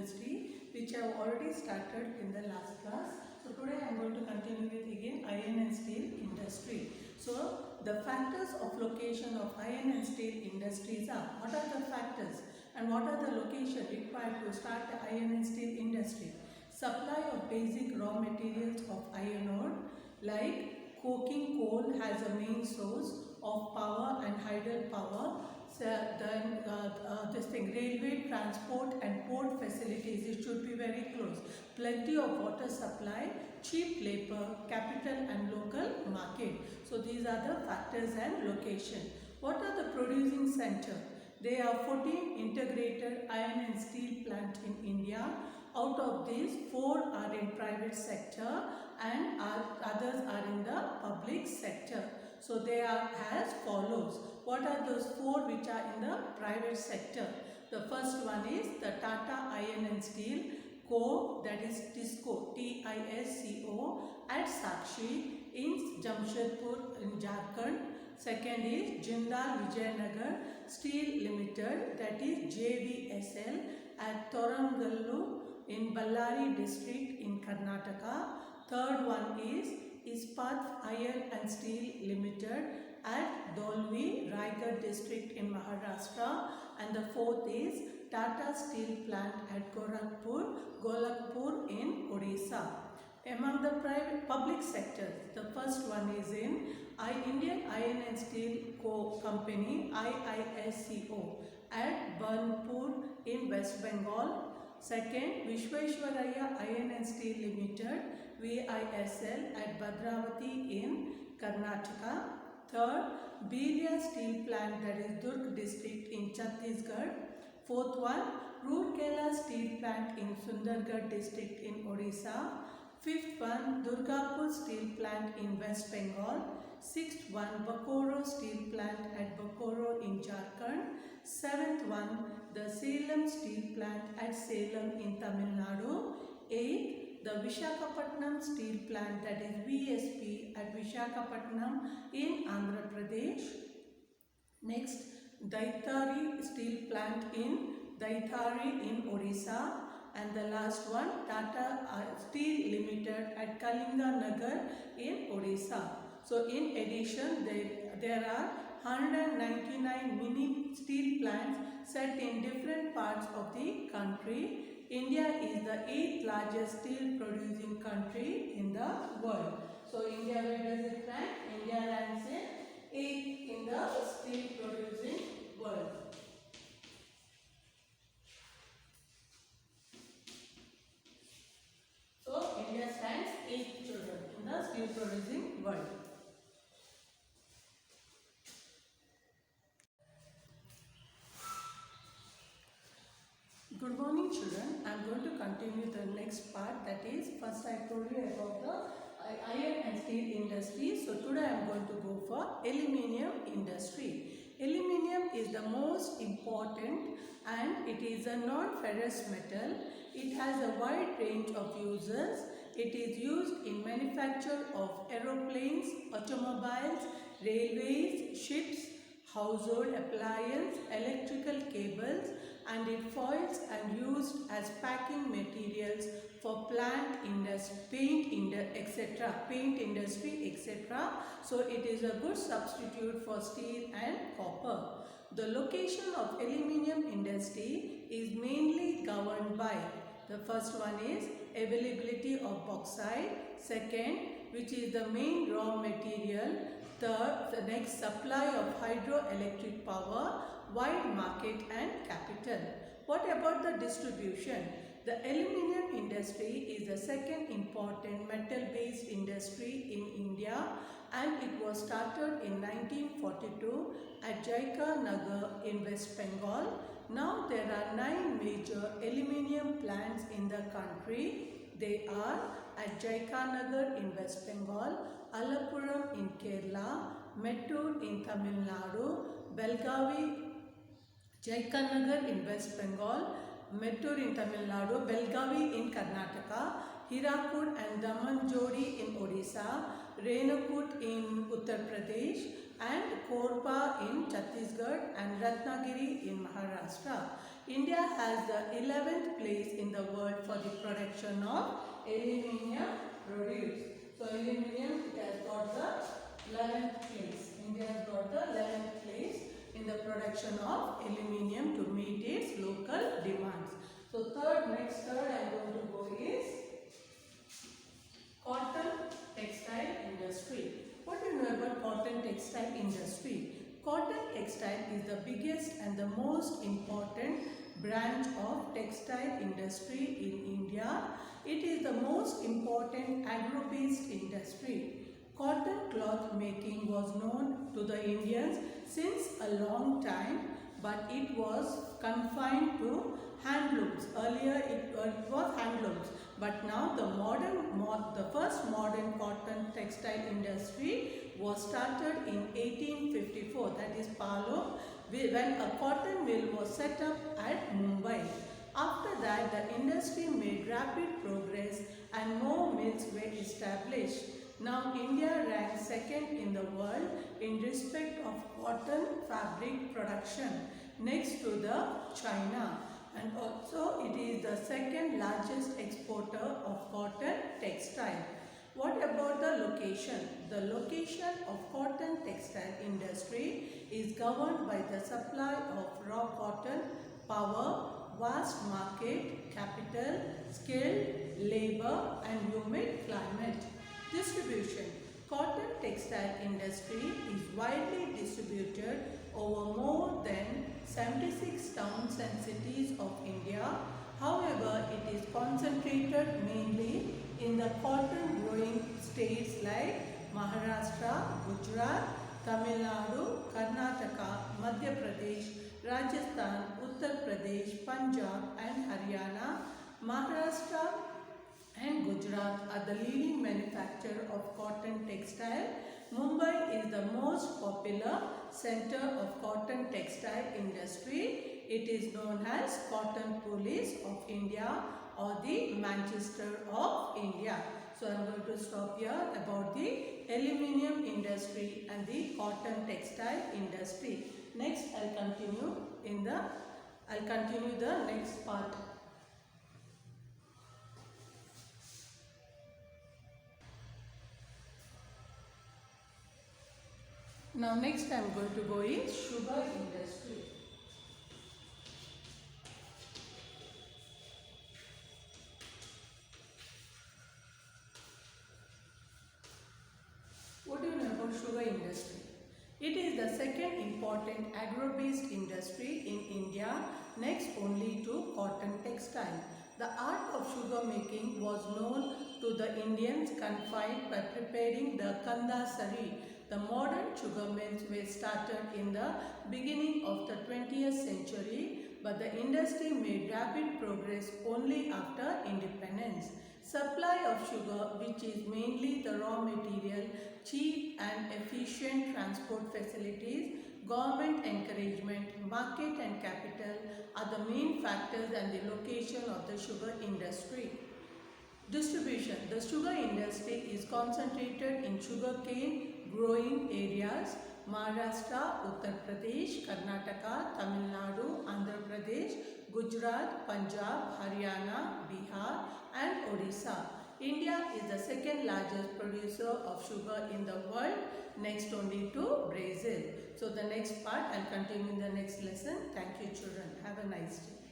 industry, which I have already started in the last class. So today I am going to continue with again iron and steel industry. So the factors of location of iron and steel industries are, what are the factors and what are the locations required to start the iron and steel industry? Supply of basic raw materials of iron ore, like coking coal has a main source of power and hydel power. So then railway transport and port facilities, it should be very close. Plenty of water supply, cheap labor, capital and local market. So these are the factors and location. What are the producing center? There are 14 integrated iron and steel plant in India. Out of these, 4 are in private sector and others are in the public sector. So they are as follows. What are those 4 which are in the private sector? The first one is the Tata Iron and Steel Co., that is TISCO, TISCO at Sakshi in Jamshedpur in Jharkhand. Second is Jindal Vijayanagar Steel Limited, that is JVSL at Thorangallu in Ballari district in Karnataka. Third one is Ispat Iron and Steel Limited at Dolvi, Raigad district in Maharashtra. And the fourth is Tata Steel Plant at Golakpur in Odisha. Among the public sectors, the first one is in Indian Iron and Steel Co. Company, IISCO at Burnpur in West Bengal. Second, Vishweshwaraya Iron and Steel Limited, VISL at Bhadravati in Karnataka. Third, Belia Steel Plant, that is Durg district in Chhattisgarh. Fourth one, Rourkela Steel Plant in Sundargarh district in Odisha. Fifth one, Durgapur Steel Plant in West Bengal. Sixth one, Bokoro Steel Plant at Bokoro in Jharkhand. Seventh one, the Salem Steel Plant at Salem in Tamil Nadu. Eighth, the Visakhapatnam Steel Plant, that is VSP at Visakhapatnam in Andhra Pradesh. Next, Daitari Steel Plant in Daitari in Odisha. And the last one, Tata Steel Limited at Kalinga Nagar in Odisha. So in addition, there are 199 mini steel plants set in different parts of the country. India is the 8th largest steel producing country in the world. So India, where does it rank? India ranks in 8th in the steel producing world. So India stands 8th children in the steel producing world. Good morning children. I am going to continue the next part, that is, first I told you about the iron and steel industry. So today I am going to go for aluminium industry. Aluminium is the most important and it is a non-ferrous metal. It has a wide range of uses. It is used in manufacture of aeroplanes, automobiles, railways, ships, household appliances, electrical cables, and it foils and used as packing materials for plant industry, paint industry, etc. So it is a good substitute for steel and copper. The location of aluminium industry is mainly governed by, the first one is availability of bauxite, second, which is the main raw material, third, the next, supply of hydroelectric power, wide market and capital. What about the distribution? The aluminium industry is the second important metal-based industry in India and it was started in 1942 at Jaika Nagar in West Bengal. Now there are 9 major aluminium plants in the country. They are at Jaika Nagar in West Bengal, Alappuram in Kerala, Mettur in Tamil Nadu, Belgavi, Jaika Nagar in West Bengal, Mettur in Tamil Nadu, Belgavi in Karnataka, Hirakud and Damanjodi in Odisha, Renakut in Uttar Pradesh, and Korba in Chhattisgarh and Ratnagiri in Maharashtra. India has the 11th place in the world for the production of aluminium produced. So aluminium, it has got the 11th place. India has got the 11th place in the production of aluminium to meet its local demands. So next third I am going to go is cotton textile industry. What do you know about cotton textile industry? Cotton textile is the biggest and the most important branch of textile industry in India. It is the most important agro-based industry. Cotton cloth making was known to the Indians since a long time, but it was confined to handlooms. Earlier it was handlooms, but now the first modern cotton textile industry was started in 1854, that is Palom, when a cotton mill was set up at Mumbai. After that, the industry made rapid progress and more mills were established. Now India ranks second in the world in respect of cotton fabric production, next to the China, and also it is the second largest exporter of cotton textile. What about the location? The location of cotton textile industry is governed by the supply of raw cotton, power, vast market, capital, skilled labor and humid climate. Distribution. Cotton textile industry is widely distributed over more than 76 towns and cities of India. However, it is concentrated mainly in the cotton growing states like Maharashtra, Gujarat, Tamil Nadu, Karnataka, Madhya Pradesh, Rajasthan, Uttar Pradesh, Punjab and Haryana. Maharashtra and Gujarat are the leading manufacturer of cotton textile. Mumbai is the most popular center of cotton textile industry. It is known as Cotton Police of India or the Manchester of India. So I am going to stop here about the aluminium industry and the cotton textile industry. Next I'll continue the next part. Now next I am going to go is sugar industry. What do you know about sugar industry? It is the second important agro-based industry in India, next only to cotton textile. The art of sugar making was known to the Indians confined by preparing the kanda sari. The modern sugar mills were started in the beginning of the 20th century, but the industry made rapid progress only after independence. Supply of sugar, which is mainly the raw material, cheap and efficient transport facilities, government encouragement, market and capital are the main factors and the location of the sugar industry. Distribution. The sugar industry is concentrated in sugarcane growing areas Maharashtra, Uttar Pradesh, Karnataka, Tamil Nadu, Andhra Pradesh, Gujarat, Punjab, Haryana, Bihar and Odisha. India is the second largest producer of sugar in the world, next only to Brazil. So the next part I will continue in the next lesson. Thank you children. Have a nice day.